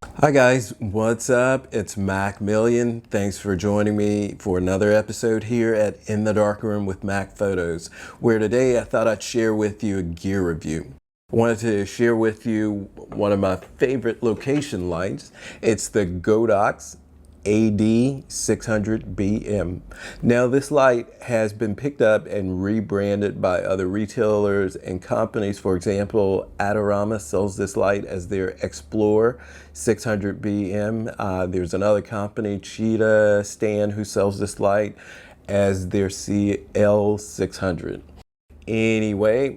Hi guys, what's up? It's Mac Million. Thanks for joining me for another episode here at In the Darkroom with Mac Photos, where today I thought I'd share with you a gear review. I wanted to share with you one of my favorite location lights. It's the Godox AD600BM. Now this light has been picked up and rebranded by other retailers and companies. For example, Adorama sells this light as their Explorer 600BM. There's another company, Cheetah Stand, who sells this light as their CL600. Anyway,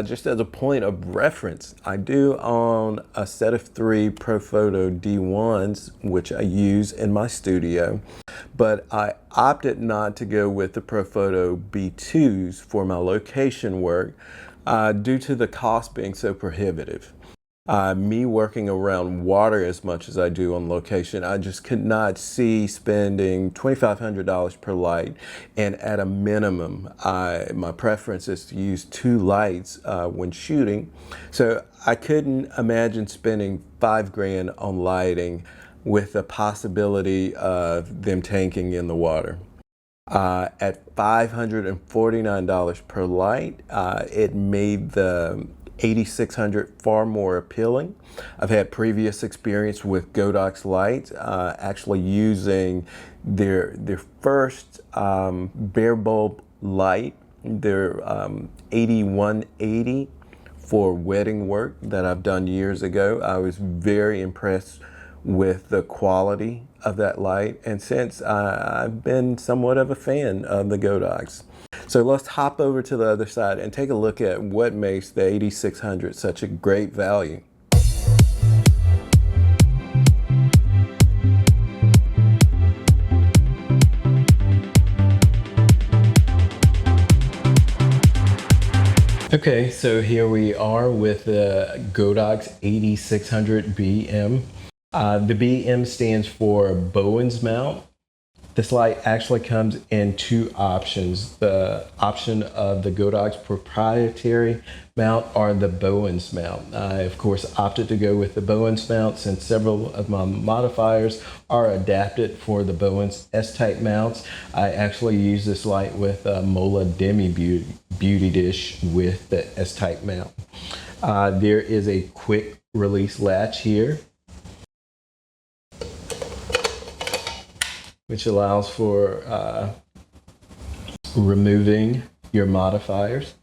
just as a point of reference, I do own a set of 3 Profoto D1s, which I use in my studio, but I opted not to go with the Profoto B2s for my location work due to the cost being so prohibitive. Me working around water as much as I do on location, I just could not see spending $2,500 per light. And at a minimum, my preference is to use 2 lights when shooting. So I couldn't imagine spending $5 grand on lighting with the possibility of them tanking in the water. At $549 per light, it made the 8600 far more appealing. I've had previous experience with Godox lights, actually using their first bare bulb light, their 8180 for wedding work that I've done years ago. I was very impressed with the quality of that light, and since I've been somewhat of a fan of the Godox. So let's hop over to the other side and take a look at what makes the 8600 such a great value. Okay, so here we are with the Godox 8600 BM. The BM stands for Bowen's mount. This light actually comes in 2 options. The option of the Godox proprietary mount or the Bowen's mount. I, of course, opted to go with the Bowen's mount since several of my modifiers are adapted for the Bowen's S-type mounts. I actually use this light with a Mola Demi Beauty Dish with the S-type mount. There is a quick release latch here, which allows for removing your modifiers.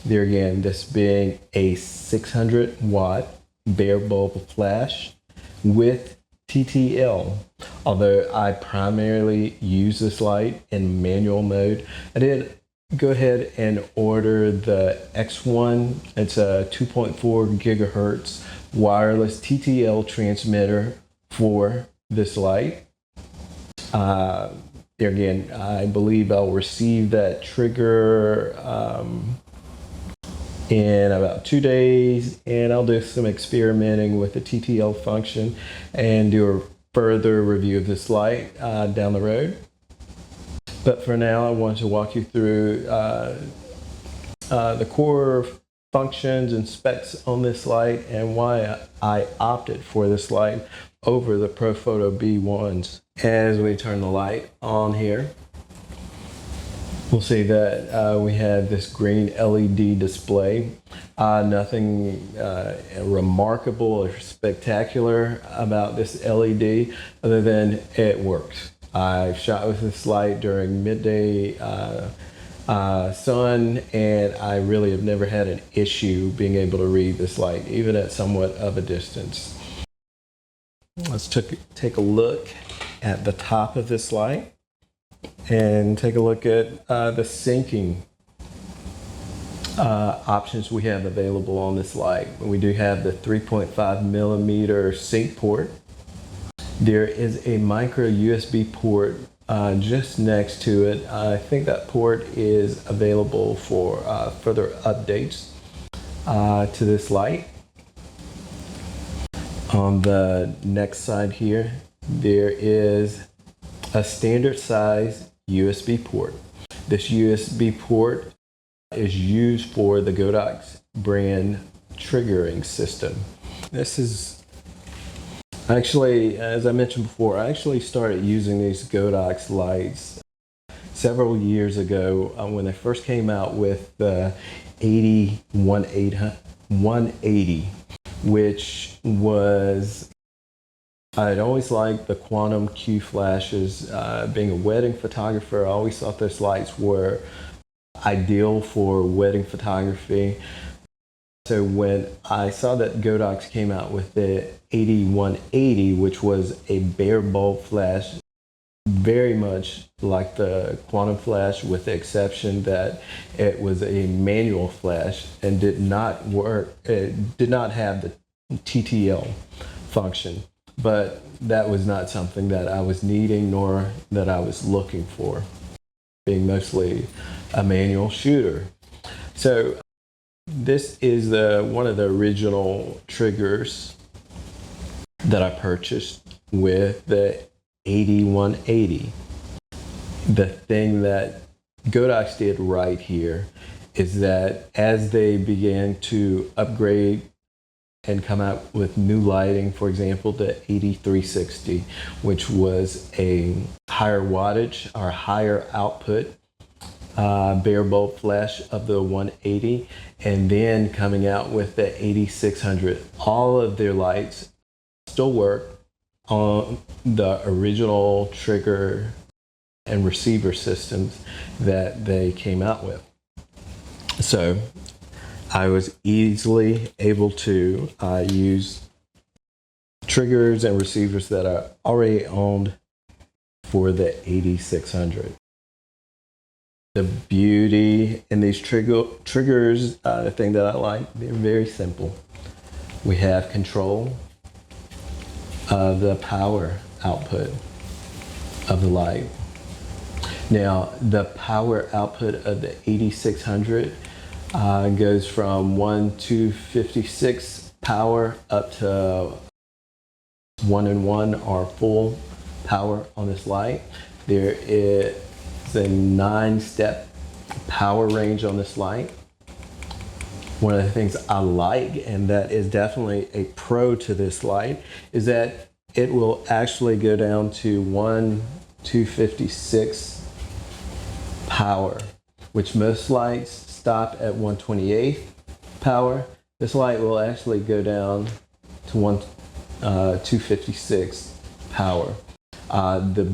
There again, this being a 600 watt bare bulb flash with TTL. Although I primarily use this light in manual mode, I did go ahead and order the X1. It's a 2.4 gigahertz wireless TTL transmitter for this light. There again, I believe I'll receive that trigger in about 2 days, and I'll do some experimenting with the TTL function and do a further review of this light down the road. But for now, I want to walk you through the core functions and specs on this light and why I opted for this light over the Profoto B1s. As we turn the light on here, we'll see that we have this green LED display. Nothing remarkable or spectacular about this LED other than it works. I've shot with this light during midday sun, and I really have never had an issue being able to read this light, even at somewhat of a distance. Let's take a look at the top of this light and take a look at the syncing options we have available on this light. We do have the 3.5 millimeter sync port. There is a micro USB port just next to it. I think that port is available for further updates to this light. On the next side here, there is a standard size USB port. This USB port is used for the Godox brand triggering system. This is Actually, as I mentioned before, I actually started using these Godox lights several years ago when they first came out with the 180, which was, I'd always liked the quantum Q flashes. Being a wedding photographer, I always thought those lights were ideal for wedding photography. So when I saw that Godox came out with the 8180, which was a bare bulb flash, very much like the quantum flash, with the exception that it was a manual flash and did not work. It did not have the TTL function, but that was not something that I was needing nor that I was looking for, being mostly a manual shooter. So this is one of the original triggers that I purchased with the 8180. The thing that Godox did right here is that as they began to upgrade and come out with new lighting, for example, the 8360, which was a higher wattage or higher output bare bulb flash of the 180, and then coming out with the 8600. All of their lights still work on the original trigger and receiver systems that they came out with. So I was easily able to use triggers and receivers that are already owned for the 8600. The beauty in these triggers, the thing that I like, they're very simple. We have control of the power output of the light. Now, the power output of the 8600 goes from 1/256 power up to 1-in-1 or full power on this light. There is a 9-step power range on this light. One of the things I like, and that is definitely a pro to this light, is that it will actually go down to 1/256 power, which most lights stop at 1/28 power. This light will actually go down to 1/256 power. The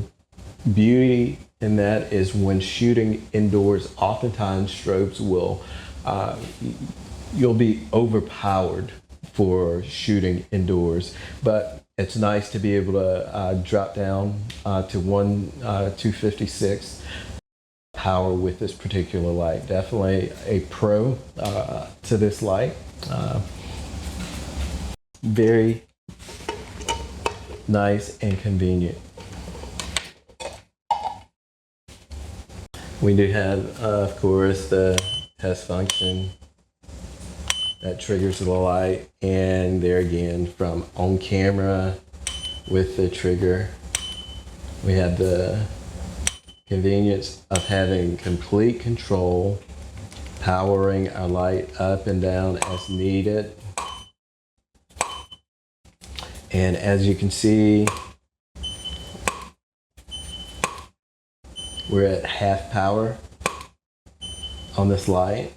beauty in that is when shooting indoors, oftentimes strobes will, you'll be overpowered for shooting indoors, but it's nice to be able to drop down to 1/256 power with this particular light. Definitely a pro to this light. Very nice and convenient. We do have, of course, the test function that triggers the light, and there again, from on camera with the trigger, we have the convenience of having complete control, powering our light up and down as needed. And as you can see, we're at half power on this light,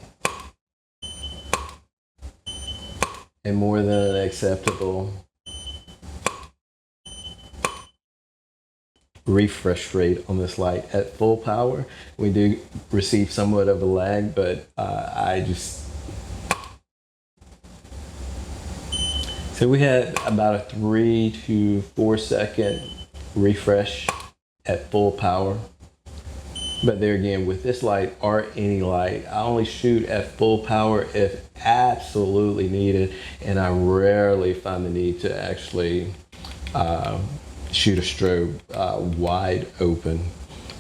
and more than an acceptable refresh rate on this light. At full power, we do receive somewhat of a lag, but so we had about a 3 to 4 second refresh at full power. But there again, with this light or any light, I only shoot at full power if absolutely needed, and I rarely find the need to actually shoot a strobe wide open.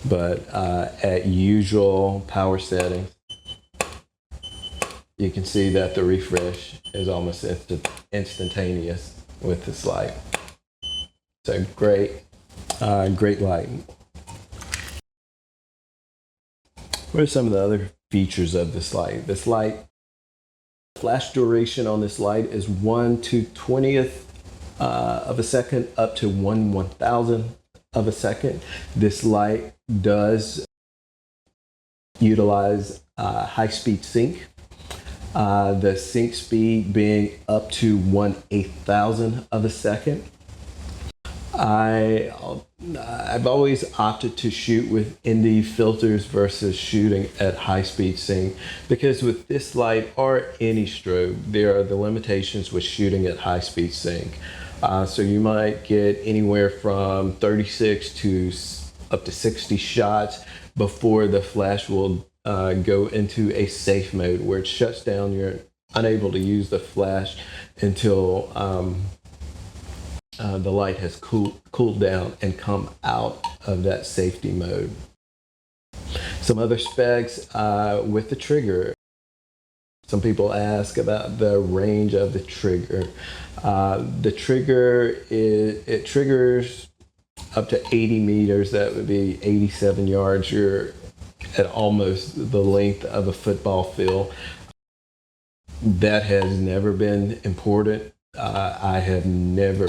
But at usual power settings, you can see that the refresh is almost instantaneous with this light. So great light. What are some of the other features of this light? This light, flash duration on this light is 1/20th of a second up to 1/1000 of a second. This light does utilize high-speed sync. The sync speed being up to 1/8000 of a second. I've always opted to shoot with ND filters versus shooting at high-speed sync, because with this light or any strobe, there are the limitations with shooting at high-speed sync. So you might get anywhere from 36 to up to 60 shots before the flash will go into a safe mode where it shuts down. You're unable to use the flash until the light has cooled down and come out of that safety mode. Some other specs with the trigger. Some people ask about the range of the trigger. The trigger, it triggers up to 80 meters. That would be 87 yards. You're at almost the length of a football field. That has never been important. I have never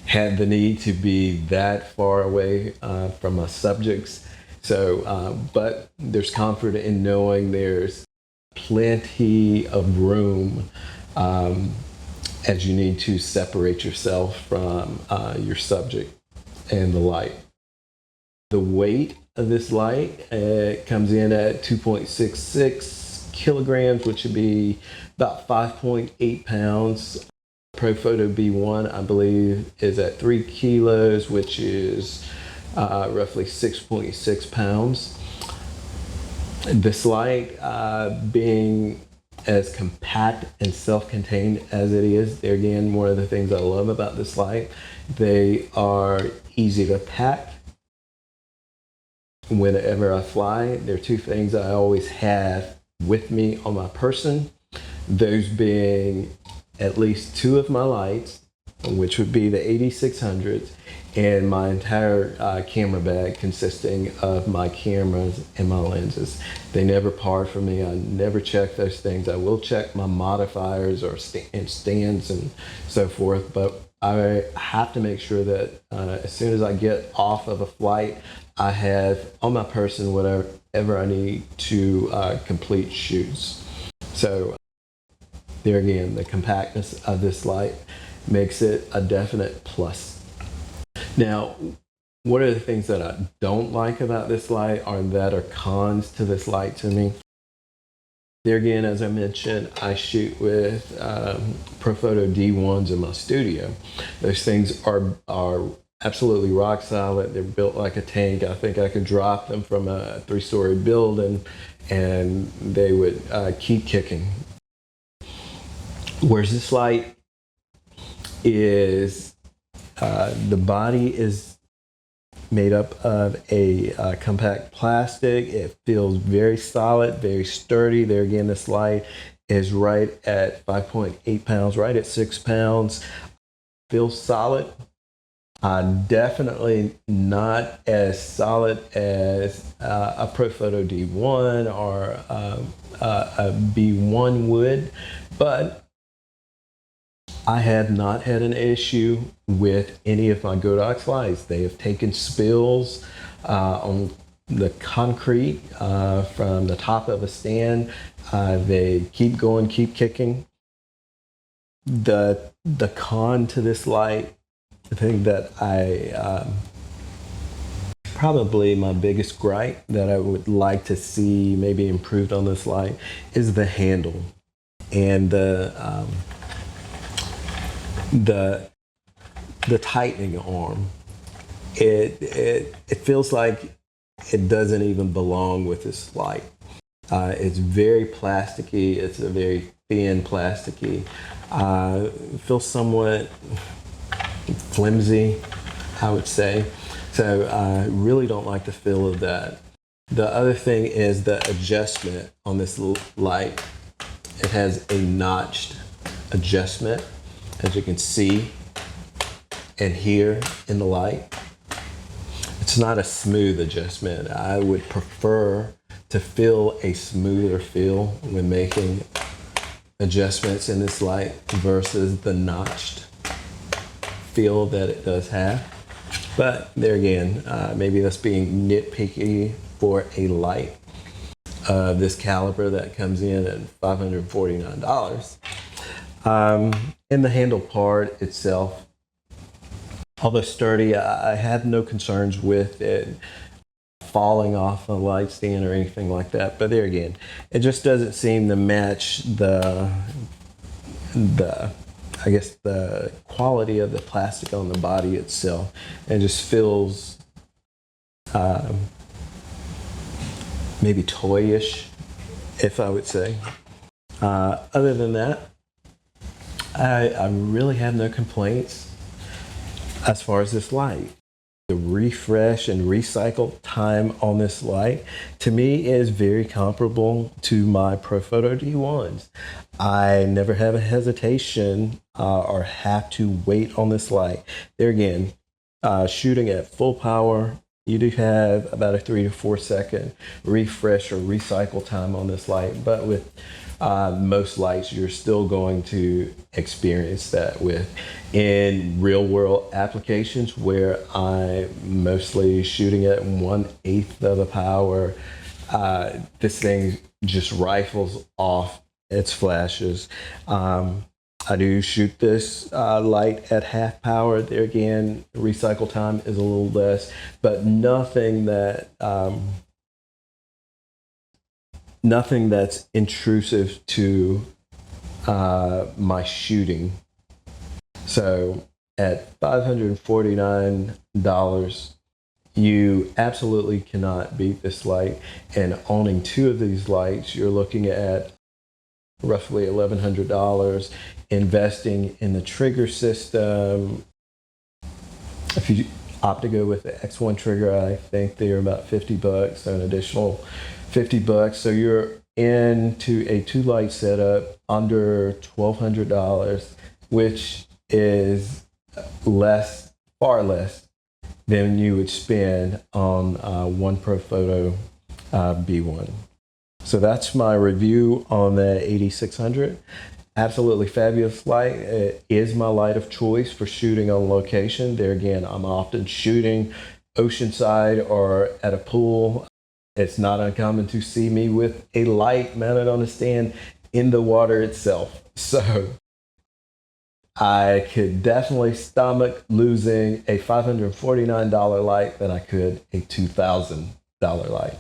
had the need to be that far away from my subjects. So, but there's comfort in knowing there's plenty of room as you need to separate yourself from your subject and the light. The weight of this light comes in at 2.66 kilograms, which would be about 5.8 pounds. Photo B1, I believe, is at 3 kilos, which is roughly 6.6 pounds. This light, being as compact and self-contained as it is, there again, one of the things I love about this light, they are easy to pack. Whenever I fly, there are two things I always have with me on my person, those being at least two of my lights, which would be the AD600s, and my entire camera bag consisting of my cameras and my lenses. They never part from me. I never check those things. I will check my modifiers or stands and so forth, but I have to make sure that as soon as I get off of a flight, I have on my person whatever I need to complete shoots. So there again, the compactness of this light makes it a definite plus. Now, what are the things that I don't like about this light, or that are cons to this light to me? There again, as I mentioned, I shoot with Photo D1s in my studio. Those things are absolutely rock solid. They're built like a tank. I think I could drop them from a 3-story building and they would keep kicking. Whereas this light is, the body is made up of a compact plastic. It feels very solid, very sturdy. There again, this light is right at 5.8 pounds, right at 6 pounds. Feels solid. Definitely not as solid as a Photo D1 or a B1 would, but I have not had an issue with any of my Godox lights. They have taken spills on the concrete from the top of a stand. They keep going, keep kicking. The con to this light, the thing that probably my biggest gripe that I would like to see maybe improved on this light is the handle and the tightening arm. It feels like it doesn't even belong with this light. It's very plasticky. It's a very thin plasticky. It feels somewhat flimsy, I would say. So I really don't like the feel of that. The other thing is the adjustment on this light. It has a notched adjustment, as you can see and hear in the light. It's not a smooth adjustment. I would prefer to feel a smoother feel when making adjustments in this light versus the notched feel that it does have. But there again, maybe that's being nitpicky for a light of this caliber that comes in at $549. And the handle part itself, although sturdy, I have no concerns with it falling off a light stand or anything like that. But there again, it just doesn't seem to match the I guess the quality of the plastic on the body itself. It just feels maybe toyish, if I would say. Other than that, I really have no complaints as far as this light. The refresh and recycle time on this light to me is very comparable to my Photo D1s. I never have a hesitation or have to wait on this light. There again, shooting at full power, you do have about a 3 to 4 second refresh or recycle time on this light, but with most lights, you're still going to experience that with in real world applications where I'm mostly shooting at 1/8 of the power. This thing just rifles off its flashes. I do shoot this light at half power. There again, recycle time is a little less, but nothing that's intrusive to my shooting. So at $549, you absolutely cannot beat this light. And owning 2 of these lights, you're looking at roughly $1,100. Investing in the trigger system, if you opt to go with the X1 trigger, I think they're about $50, so an additional $50. So you're into a 2 light setup under $1,200, which is far less than you would spend on one Photo B1. So that's my review on the 8600. Absolutely fabulous light. It is my light of choice for shooting on location. There again, I'm often shooting oceanside or at a pool. It's not uncommon to see me with a light mounted on a stand in the water itself. So I could definitely stomach losing a $549 light than I could a $2,000 light.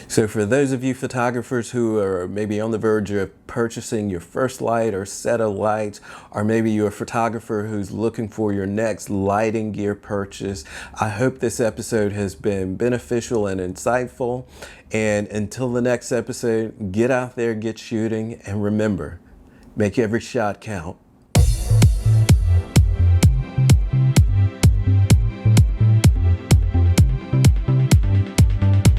So for those of you photographers who are maybe on the verge of purchasing your first light or set of lights, or maybe you're a photographer who's looking for your next lighting gear purchase, I hope this episode has been beneficial and insightful. And until the next episode, get out there, get shooting, and remember, make every shot count.